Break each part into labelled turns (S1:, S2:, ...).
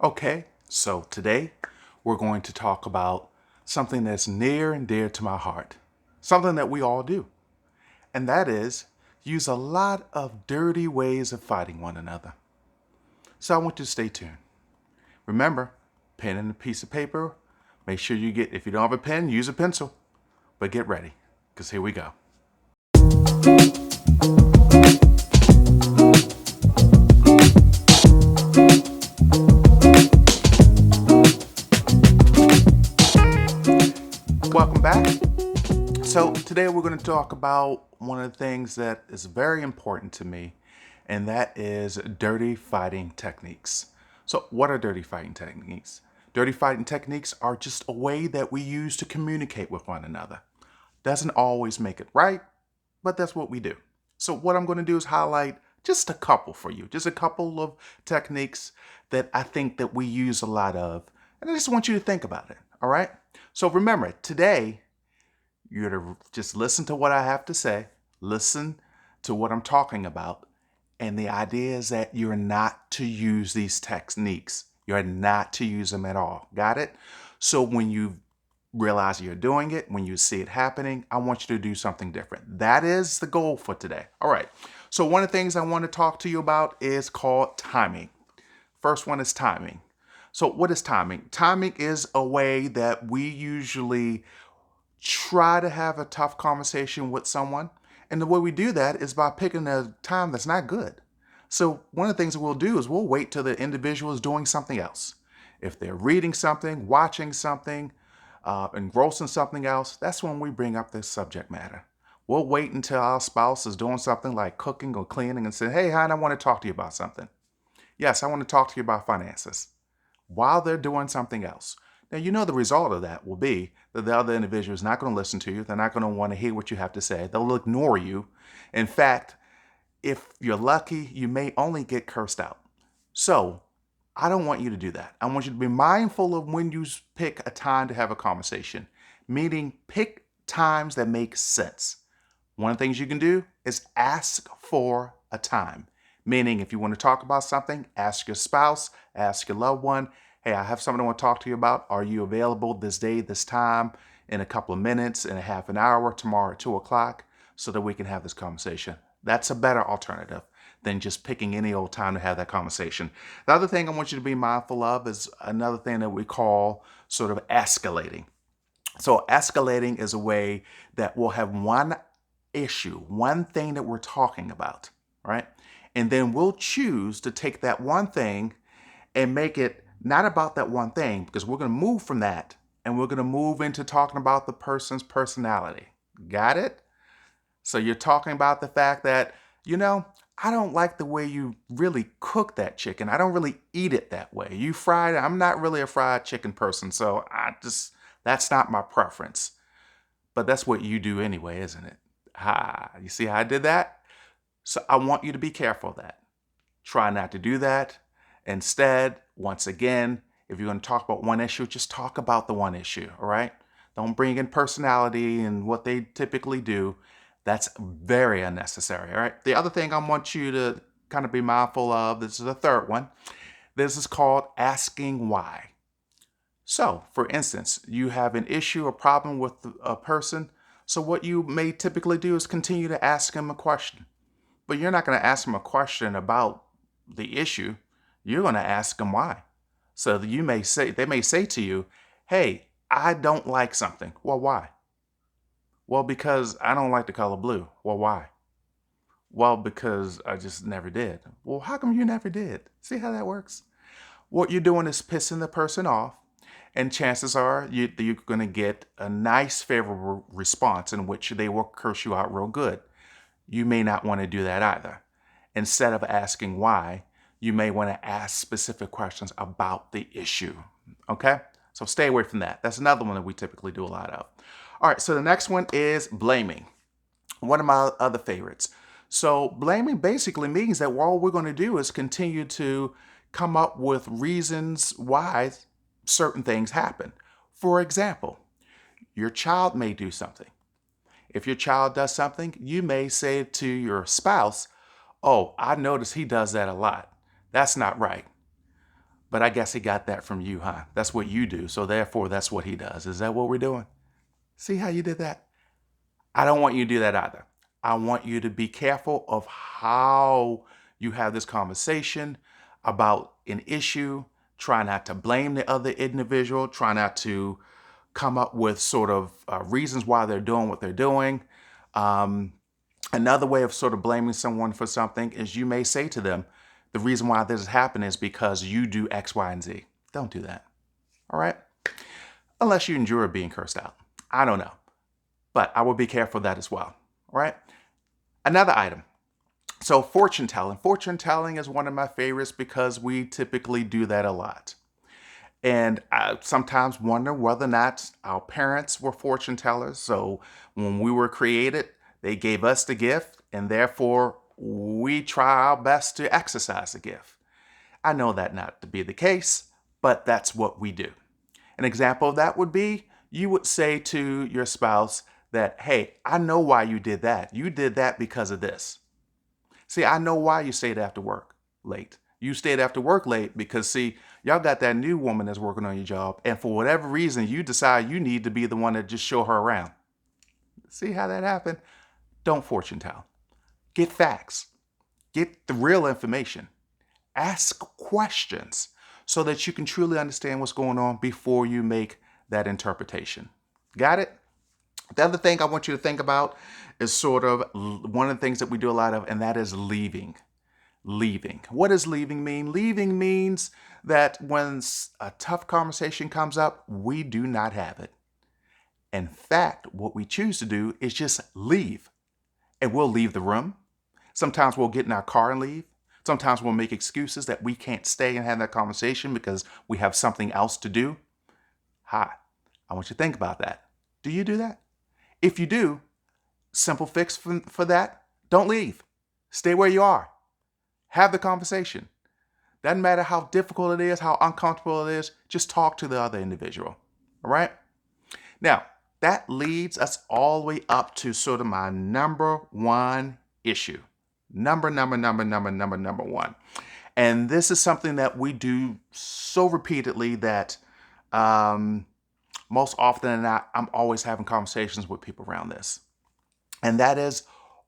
S1: Okay, so today we're going to talk about something that's near and dear to my heart, something that we all do, and that is use a lot of dirty ways of fighting one another. So I want you to stay tuned. Remember, pen and a piece of paper. Make sure if you don't have a pen, use a pencil, but get ready, because here we go. Welcome back. So today we're going to talk about one of the things that is very important to me, and that is dirty fighting techniques. So what are dirty fighting techniques? Dirty fighting techniques are just a way that we use to communicate with one another. Doesn't always make it right, but that's what we do. So what I'm going to do is highlight just a couple for you, just a couple of techniques that I think that we use a lot of, and I just want you to think about it, all right? So remember, today you're to just listen to what I have to say, listen to what I'm talking about. And the idea is that you're not to use these techniques. You're not to use them at all. Got it? So when you realize you're doing it, when you see it happening, I want you to do something different. That is the goal for today. All right. So one of the things I want to talk to you about is called timing. First one is timing. So what is timing? Timing is a way that we usually try to have a tough conversation with someone. And the way we do that is by picking a time that's not good. So one of the things that we'll do is we'll wait till the individual is doing something else. If they're reading something, watching something, engrossed in something else, that's when we bring up this subject matter. We'll wait until our spouse is doing something like cooking or cleaning and say, hey, hon, I want to talk to you about something. Yes, I want to talk to you about finances while they're doing something else. Now, you know the result of that will be that the other individual is not going to listen to you. They're not going to want to hear what you have to say. They'll ignore you. In fact, if you're lucky, you may only get cursed out. So I don't want you to do that. I want you to be mindful of when you pick a time to have a conversation, meaning pick times that make sense. One of the things you can do is ask for a time. Meaning, if you want to talk about something, ask your spouse, ask your loved one, hey, I have something I want to talk to you about. Are you available this day, this time, in a couple of minutes, in a half an hour, tomorrow at 2 o'clock, so that we can have this conversation? That's a better alternative than just picking any old time to have that conversation. The other thing I want you to be mindful of is another thing that we call sort of escalating. So escalating is a way that we'll have one issue, one thing that we're talking about, right? And then we'll choose to take that one thing and make it not about that one thing, because we're going to move from that and we're going to move into talking about the person's personality. Got it? So you're talking about the fact that, I don't like the way you really cook that chicken. I don't really eat it that way. You fried it. I'm not really a fried chicken person, so that's not my preference. But that's what you do anyway, isn't it? You see how I did that? So I want you to be careful of that. Try not to do that. Instead, once again, if you're going to talk about one issue, just talk about the one issue, all right? Don't bring in personality and what they typically do. That's very unnecessary, all right? The other thing I want you to kind of be mindful of, this is the third one. This is called asking why. So, for instance, you have an issue or problem with a person. So what you may typically do is continue to ask them a question. But you're not going to ask them a question about the issue. You're going to ask them why. So they may say to you, hey, I don't like something. Well, why? Well, because I don't like the color blue. Well, why? Well, because I just never did. Well, how come you never did? See how that works? What you're doing is pissing the person off, and chances are you're going to get a nice, favorable response in which they will curse you out real good. You may not want to do that either. Instead of asking why, you may want to ask specific questions about the issue. Okay? So stay away from that. That's another one that we typically do a lot of. All right, so the next one is blaming. One of my other favorites. So blaming basically means that all we're going to do is continue to come up with reasons why certain things happen. For example, your child may do something. If your child does something, you may say to your spouse, oh, I notice he does that a lot. That's not right. But I guess he got that from you, huh? That's what you do. So therefore, that's what he does. Is that what we're doing? See how you did that? I don't want you to do that either. I want you to be careful of how you have this conversation about an issue. Try not to blame the other individual. Try not to come up with sort of reasons why they're doing what they're doing. Another way of sort of blaming someone for something is you may say to them, the reason why this is happening is because you do X, Y, and Z. Don't do that. All right? Unless you endure being cursed out. I don't know. But I would be careful of that as well. All right? Another item. So fortune telling. Fortune telling is one of my favorites because we typically do that a lot. And I sometimes wonder whether or not our parents were fortune tellers. So when we were created, they gave us the gift, and therefore we try our best to exercise the gift. I know that not to be the case, but that's what we do. An example of that would be you would say to your spouse that, hey, I know why you did that. You did that because of this. See, I know why you stayed after work late. You stayed after work late because, see, y'all got that new woman that's working on your job, and for whatever reason, you decide you need to be the one to just show her around. See how that happened? Don't fortune tell. Get facts. Get the real information. Ask questions so that you can truly understand what's going on before you make that interpretation. Got it? The other thing I want you to think about is sort of one of the things that we do a lot of, and that is leaving. Leaving. What does leaving mean? Leaving means that when a tough conversation comes up, we do not have it. In fact, what we choose to do is just leave. And we'll leave the room. Sometimes we'll get in our car and leave. Sometimes we'll make excuses that we can't stay and have that conversation because we have something else to do. Hi, I want you to think about that. Do you do that? If you do, simple fix for that, don't leave. Stay where you are. Have the conversation. Doesn't matter how difficult it is, how uncomfortable it is, just talk to the other individual. All right? Now, that leads us all the way up to sort of my number one issue. Number one. And this is something that we do so repeatedly that most often than not, I'm always having conversations with people around this. And that is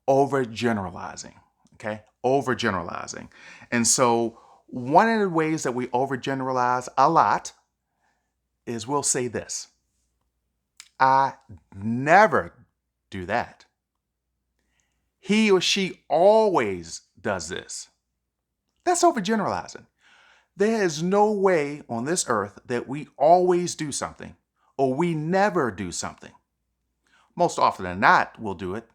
S1: overgeneralizing. Okay? Overgeneralizing. And so one of the ways that we overgeneralize a lot is we'll say this. I never do that. He or she always does this. That's overgeneralizing. There is no way on this earth that we always do something or we never do something. Most often than not, we'll do it.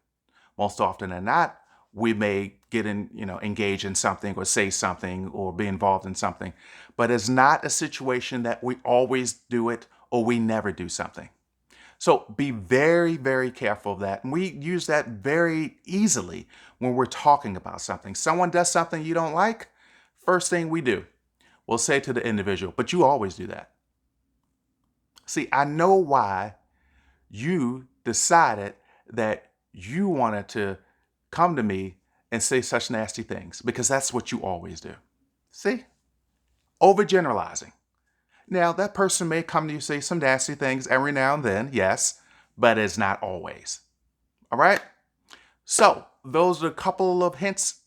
S1: Most often than not, we may engage in something or say something or be involved in something. But it's not a situation that we always do it or we never do something. So be very, very careful of that. And we use that very easily when we're talking about something. Someone does something you don't like, first thing we do, we'll say to the individual, but you always do that. See, I know why you decided that you wanted to come to me and say such nasty things, because that's what you always do. See? Overgeneralizing. Now, that person may come to you, say some nasty things every now and then, yes, but it's not always. All right? So, those are a couple of hints,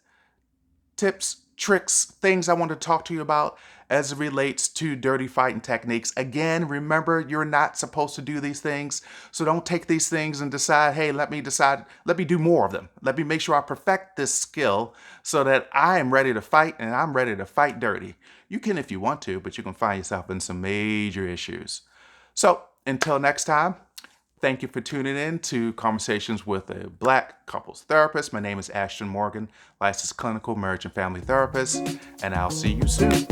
S1: tips, tricks, things I want to talk to you about as it relates to dirty fighting techniques. Again, remember, you're not supposed to do these things. So don't take these things and decide, hey, let me do more of them. Let me make sure I perfect this skill so that I am ready to fight and I'm ready to fight dirty. You can if you want to, but you can find yourself in some major issues. So until next time, thank you for tuning in to Conversations with a Black Couples Therapist. My name is Ashton Morgan, licensed clinical marriage and family therapist, and I'll see you soon.